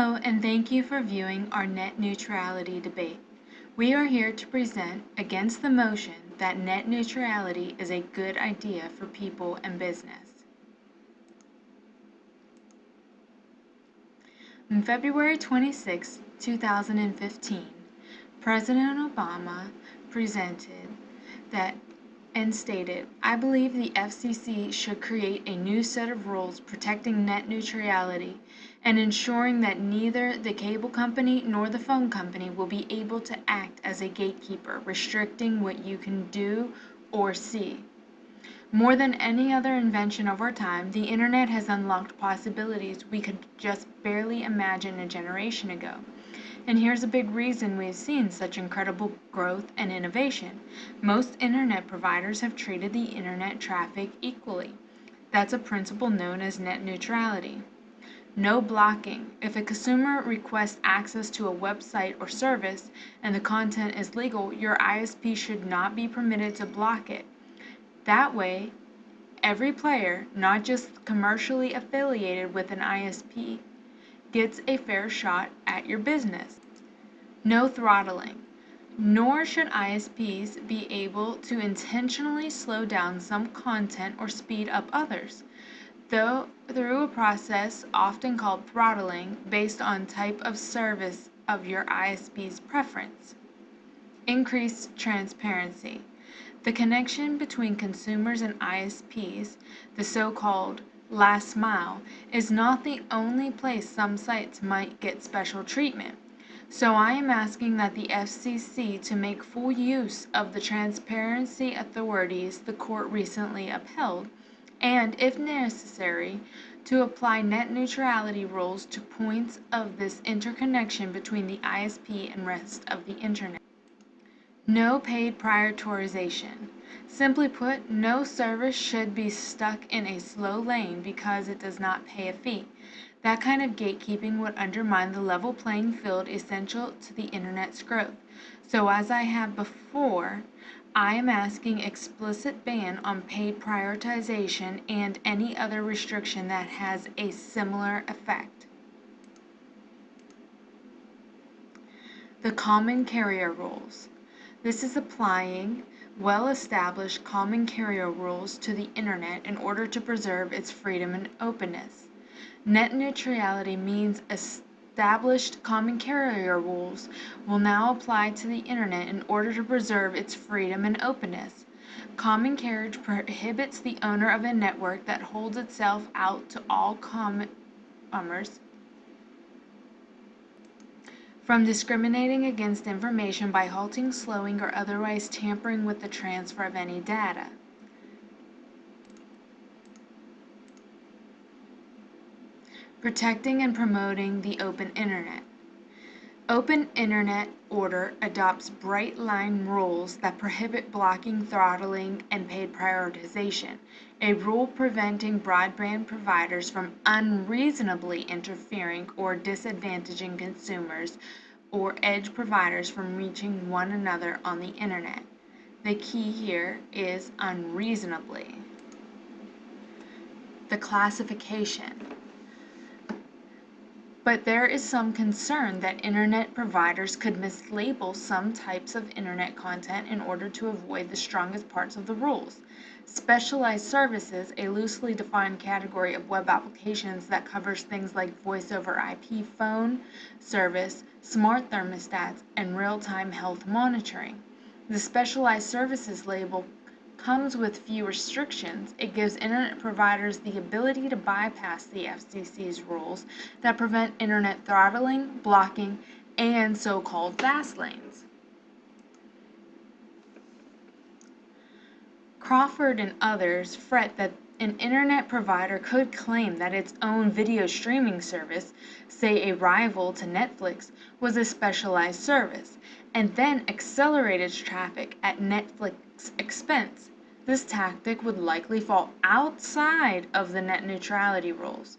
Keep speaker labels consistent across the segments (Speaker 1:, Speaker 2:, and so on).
Speaker 1: Hello, and thank you for viewing our net neutrality debate. We are here to present against the motion that net neutrality is a good idea for people and business. On February 26, 2015, President Obama presented that and stated, "I believe the FCC should create a new set of rules protecting net neutrality and ensuring that neither the cable company nor the phone company will be able to act as a gatekeeper, restricting what you can do or see." More than any other invention of our time, the internet has unlocked possibilities we could just barely imagine a generation ago. And here's a big reason we've seen such incredible growth and innovation. Most internet providers have treated the internet traffic equally. That's a principle known as net neutrality. No blocking. If a consumer requests access to a website or service and the content is legal, your ISP should not be permitted to block it. That way, every player, not just commercially affiliated with an ISP, gets a fair shot at your business. No throttling. Nor should ISPs be able to intentionally slow down some content or speed up others, though through a process often called throttling based on type of service of your ISP's preference. Increased transparency. The connection between consumers and ISPs, the so-called last mile, is not the only place some sites might get special treatment. So I am asking that the FCC to make full use of the transparency authorities the court recently upheld, and, if necessary, to apply net neutrality rules to points of this interconnection between the ISP and rest of the internet. No paid prioritization. Simply put, no service should be stuck in a slow lane because it does not pay a fee. That kind of gatekeeping would undermine the level playing field essential to the internet's growth. So as I have before, I am asking explicit ban on paid prioritization and any other restriction that has a similar effect. The common carrier rules. This is applying well-established common carrier rules to the internet in order to preserve its freedom and openness. Net neutrality means established common carrier rules will now apply to the internet in order to preserve its freedom and openness. Common carriage prohibits the owner of a network that holds itself out to all comers from discriminating against information by halting, slowing, or otherwise tampering with the transfer of any data. Protecting and promoting the open internet. Open Internet Order adopts bright line rules that prohibit blocking, throttling, and paid prioritization, a rule preventing broadband providers from unreasonably interfering or disadvantaging consumers or edge providers from reaching one another on the internet. The key here is unreasonably. The classification. But there is some concern that internet providers could mislabel some types of internet content in order to avoid the strongest parts of the rules. Specialized services, a loosely defined category of web applications that covers things like voice over IP phone service, smart thermostats, and real-time health monitoring. The specialized services label comes with few restrictions. It gives internet providers the ability to bypass the FCC's rules that prevent internet throttling, blocking, and so-called fast lanes. Crawford and others fret that an internet provider could claim that its own video streaming service, say a rival to Netflix, was a specialized service, and then accelerate its traffic at Netflix's expense. This tactic would likely fall outside of the net neutrality rules.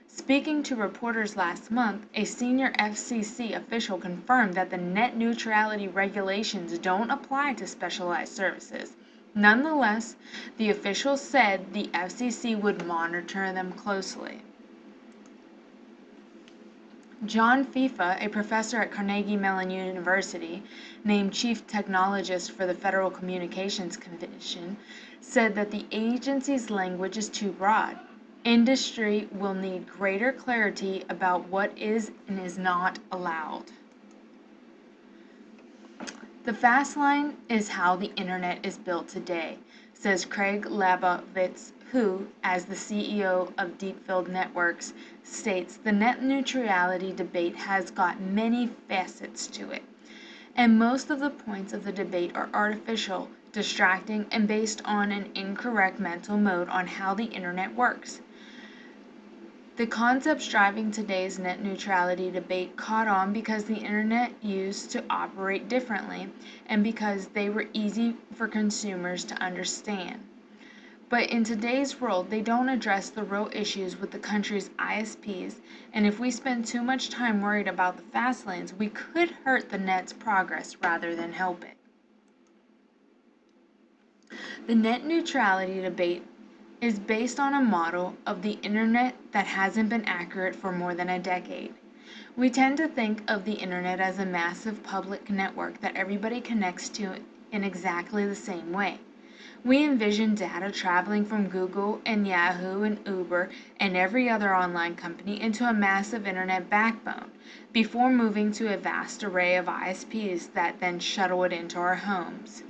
Speaker 1: Speaking to reporters last month, a senior FCC official confirmed that the net neutrality regulations don't apply to specialized services. Nonetheless, the official said the FCC would monitor them closely. John FIFA, a professor at Carnegie Mellon University, named chief technologist for the Federal Communications Commission, said that the agency's language is too broad. Industry will need greater clarity about what is and is not allowed. The fast line is how the internet is built today, says Craig Labovitz, who, as the CEO of Deepfield Networks, states the net neutrality debate has got many facets to it, and most of the points of the debate are artificial, distracting, and based on an incorrect mental mode on how the internet works. The concepts driving today's net neutrality debate caught on because the internet used to operate differently and because they were easy for consumers to understand. But in today's world, they don't address the real issues with the country's ISPs, and if we spend too much time worried about the fast lanes, we could hurt the net's progress rather than help it. The net neutrality debate is based on a model of the internet that hasn't been accurate for more than a decade. We tend to think of the internet as a massive public network that everybody connects to in exactly the same way. We envision data traveling from Google and Yahoo and Uber and every other online company into a massive internet backbone before moving to a vast array of ISPs that then shuttle it into our homes.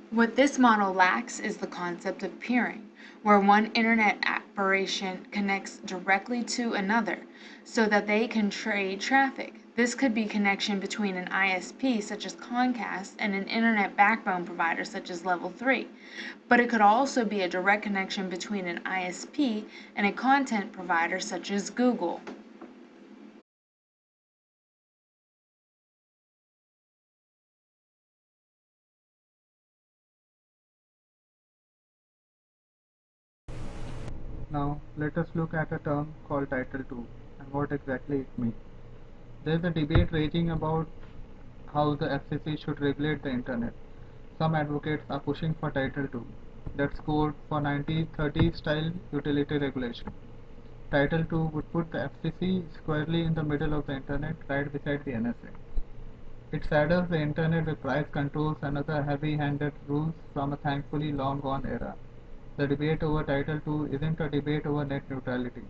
Speaker 1: What this model lacks is the concept of peering, where one internet operation connects directly to another so that they can trade traffic. This could be connection between an ISP such as Comcast and an internet backbone provider such as Level 3, but it could also be a direct connection between an ISP and a content provider such as Google.
Speaker 2: Now, let us look at a term called Title II and what exactly it means. There is a debate raging about how the FCC should regulate the internet. Some advocates are pushing for Title II, that's code for 1930s style utility regulation. Title II would put the FCC squarely in the middle of the internet, right beside the NSA. It saddles the internet with price controls and other heavy-handed rules from a thankfully long-gone era. The debate over Title II isn't a debate over net neutrality,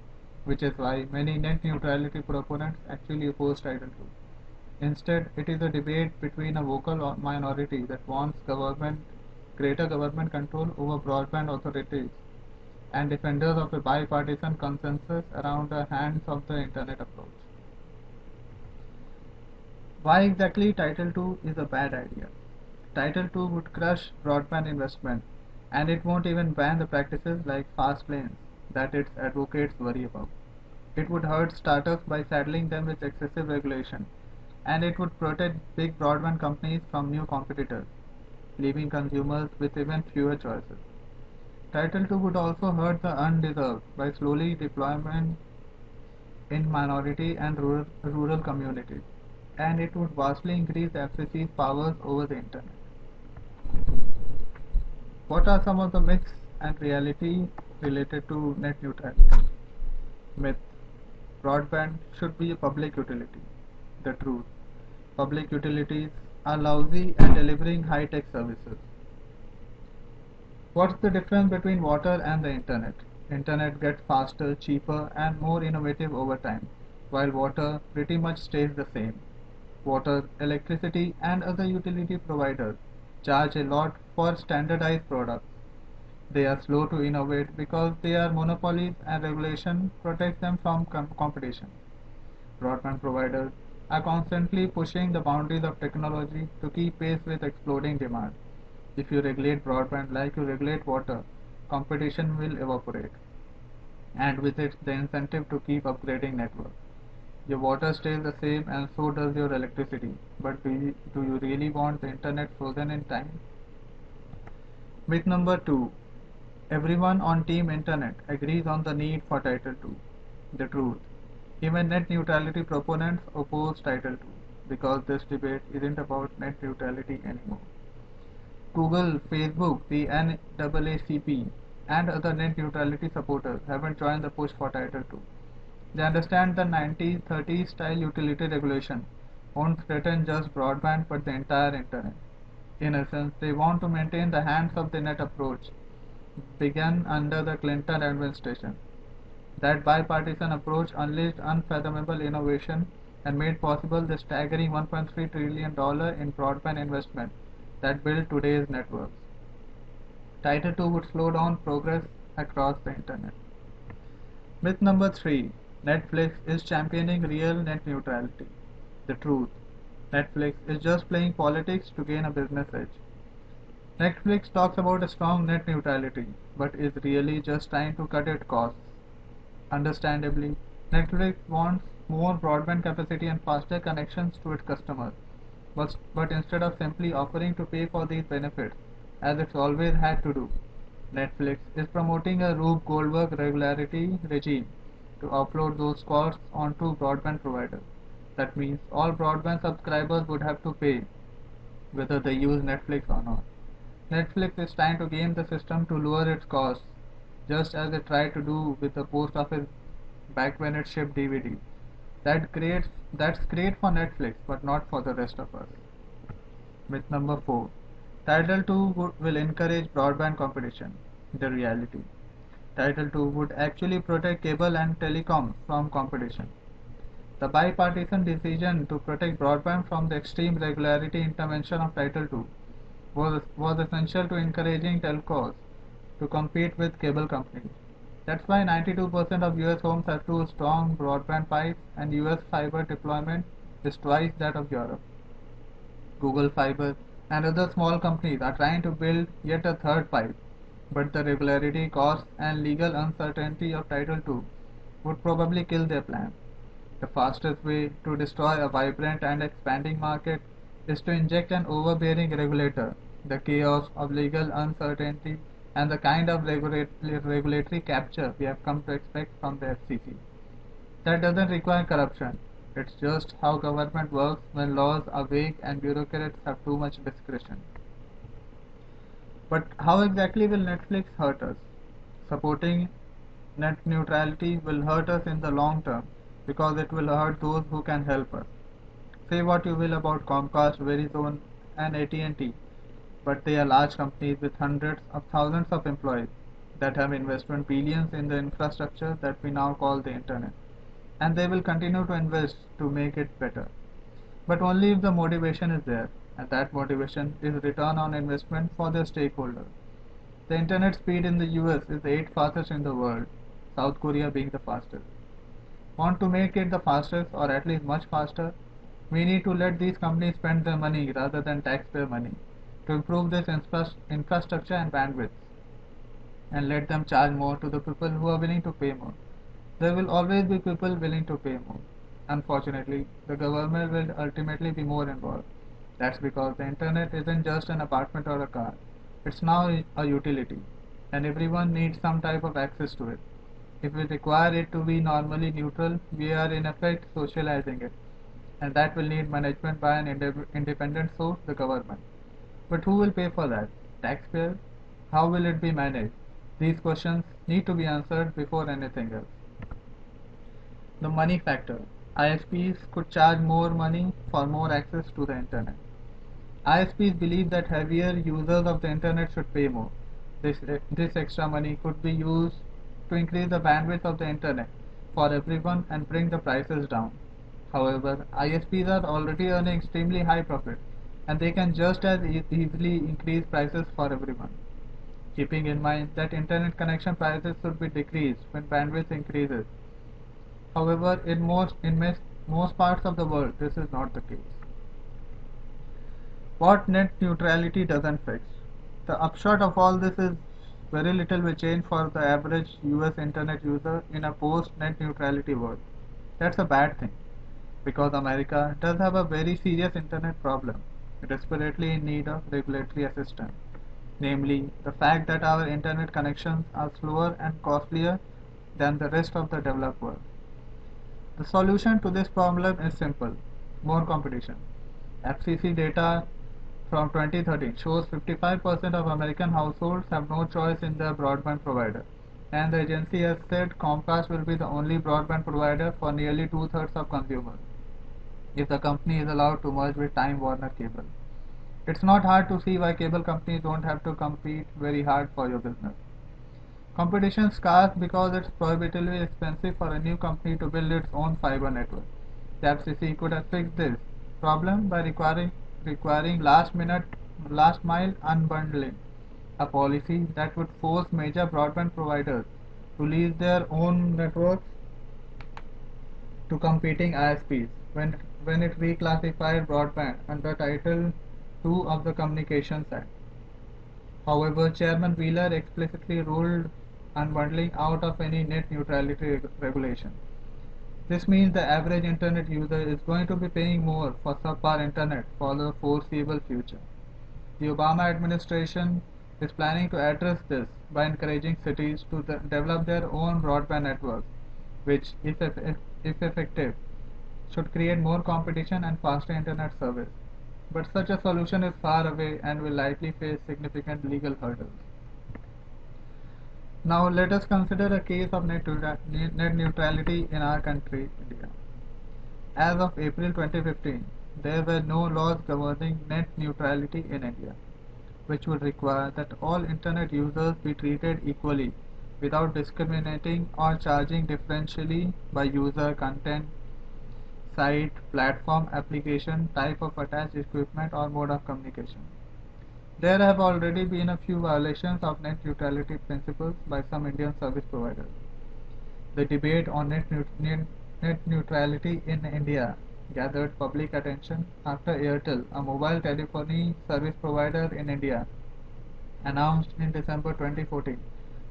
Speaker 2: which is why many net neutrality proponents actually oppose Title II. Instead, it is a debate between a vocal minority that wants greater government control over broadband authorities and defenders of a bipartisan consensus around the hands of the internet approach. Why exactly Title II is a bad idea? Title II would crush broadband investment, and it won't even ban the practices like fast lanes that its advocates worry about. It would hurt startups by saddling them with excessive regulation, and it would protect big broadband companies from new competitors, leaving consumers with even fewer choices. Title II would also hurt the undeserved by slowly deployment in minority and rural communities, and it would vastly increase the FCC's powers over the internet. What are some of the myths and reality related to net neutrality? Myth: broadband should be a public utility. The truth: public utilities are lousy at delivering high-tech services. What's the difference between water and the internet? Internet gets faster, cheaper, and more innovative over time, while water pretty much stays the same. Water, electricity, and other utility providers charge a lot for standardized products. They are slow to innovate because they are monopolies and regulation protects them from competition. Broadband providers are constantly pushing the boundaries of technology to keep pace with exploding demand. If you regulate broadband like you regulate water, competition will evaporate, and with it the incentive to keep upgrading networks. Your water stays the same and so does your electricity, but do you really want the internet frozen in time? Myth number 2: everyone on Team Internet agrees on the need for Title II. The truth: even net neutrality proponents oppose Title II because this debate isn't about net neutrality anymore. Google, Facebook, the NAACP, and other net neutrality supporters haven't joined the push for Title II. They understand the 1930s style utility regulation won't threaten just broadband but the entire internet. In essence, they want to maintain the hands of the net approach began under the Clinton administration. That bipartisan approach unleashed unfathomable innovation and made possible the staggering $1.3 trillion in broadband investment that built today's networks. Title II would slow down progress across the internet. Myth number 3. Netflix is championing real net neutrality. The truth. Netflix is just playing politics to gain a business edge. Netflix talks about a strong net neutrality, but is really just trying to cut its costs. Understandably, Netflix wants more broadband capacity and faster connections to its customers, but instead of simply offering to pay for these benefits, as it's always had to do, Netflix is promoting a Rube Goldberg regularity regime to offload those costs onto broadband providers. That means all broadband subscribers would have to pay, whether they use Netflix or not. Netflix is trying to game the system to lower its costs, just as it tried to do with the post office back when it shipped DVDs. That's great for Netflix, but not for the rest of us. Myth number 4. Title II will encourage broadband competition. The reality. Title II would actually protect cable and telecom from competition. The bipartisan decision to protect broadband from the extreme regularity intervention of Title II was essential to encouraging telcos to compete with cable companies. That's why 92% of US homes have two strong broadband pipes and US fiber deployment is twice that of Europe. Google Fiber and other small companies are trying to build yet a third pipe, but the regularity, costs, and legal uncertainty of Title II would probably kill their plan. The fastest way to destroy a vibrant and expanding market is to inject an overbearing regulator. The chaos of legal uncertainty and the kind of regulatory capture we have come to expect from the FCC. That doesn't require corruption. It's just how government works when laws are vague and bureaucrats have too much discretion. But how exactly will Netflix hurt us? Supporting net neutrality will hurt us in the long term because it will hurt those who can help us. Say what you will about Comcast, Verizon, and AT&T, but they are large companies with hundreds of thousands of employees that have invested billions in the infrastructure that we now call the internet. And they will continue to invest to make it better. But only if the motivation is there, and that motivation is return on investment for their stakeholders. The internet speed in the US is the 8th fastest in the world, South Korea being the fastest. Want to make it the fastest or at least much faster? We need to let these companies spend their money rather than tax their money to improve this infrastructure and bandwidth and let them charge more to the people who are willing to pay more. There will always be people willing to pay more. Unfortunately, the government will ultimately be more involved. That's because the internet isn't just an apartment or a car. It's now a utility, and everyone needs some type of access to it. If we require it to be normally neutral, we are in effect socializing it, and that will need management by an independent source, the government. But who will pay for that? Taxpayers? How will it be managed? These questions need to be answered before anything else. The money factor. ISPs could charge more money for more access to the internet. ISPs believe that heavier users of the internet should pay more. This extra money could be used to increase the bandwidth of the internet for everyone and bring the prices down. However, ISPs are already earning extremely high profits and they can just as easily increase prices for everyone. Keeping in mind that internet connection prices should be decreased when bandwidth increases. However, most parts of the world, this is not the case. What net neutrality doesn't fix? The upshot of all this is very little will change for the average US internet user in a post net neutrality world. That's a bad thing because America does have a very serious internet problem, desperately in need of regulatory assistance, namely the fact that our internet connections are slower and costlier than the rest of the developed world. The solution to this problem is simple: more competition. FCC data from 2013 shows 55% of American households have no choice in their broadband provider, and the agency has said Comcast will be the only broadband provider for nearly two-thirds of consumers if the company is allowed to merge with Time Warner Cable. It's not hard to see why cable companies don't have to compete very hard for your business. Competition is scarce because it's prohibitively expensive for a new company to build its own fiber network. The FCC could have fixed this problem by requiring last mile unbundling, a policy that would force major broadband providers to lease their own networks to competing ISPs when it reclassified broadband under Title II of the Communications Act. However, Chairman Wheeler explicitly ruled unbundling out of any net neutrality regulation. This means the average internet user is going to be paying more for subpar internet for the foreseeable future. The Obama administration is planning to address this by encouraging cities to develop their own broadband networks, which, if effective, should create more competition and faster internet service. But such a solution is far away and will likely face significant legal hurdles. Now let us consider a case of net neutrality in our country, India. As of April 2015, there were no laws governing net neutrality in India, which would require that all internet users be treated equally without discriminating or charging differentially by user content, site, platform, application, type of attached equipment or mode of communication. There have already been a few violations of net neutrality principles by some Indian service providers. The debate on net neutrality in India gathered public attention after Airtel, a mobile telephony service provider in India, announced in December 2014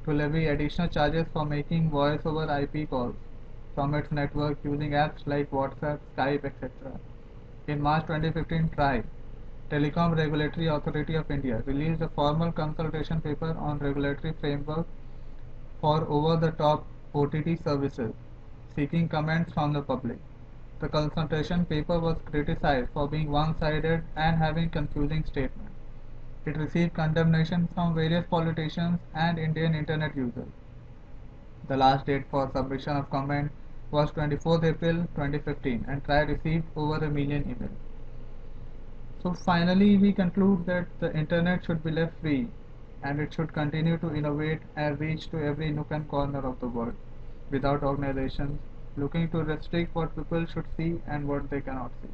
Speaker 2: to levy additional charges for making voice over IP calls from its network using apps like WhatsApp, Skype, etc. In March 2015, TRAI, Telecom Regulatory Authority of India, released a formal consultation paper on regulatory framework for over-the-top OTT services, seeking comments from the public. The consultation paper was criticized for being one-sided and having confusing statements. It received condemnation from various politicians and Indian internet users. The last date for submission of comment was 24th April 2015 and TRAI received over a million emails. So finally we conclude that the internet should be left free and it should continue to innovate and reach to every nook and corner of the world without organizations looking to restrict what people should see and what they cannot see.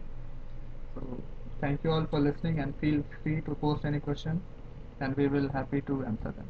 Speaker 2: So thank you all for listening and feel free to post any questions and we will happy to answer them.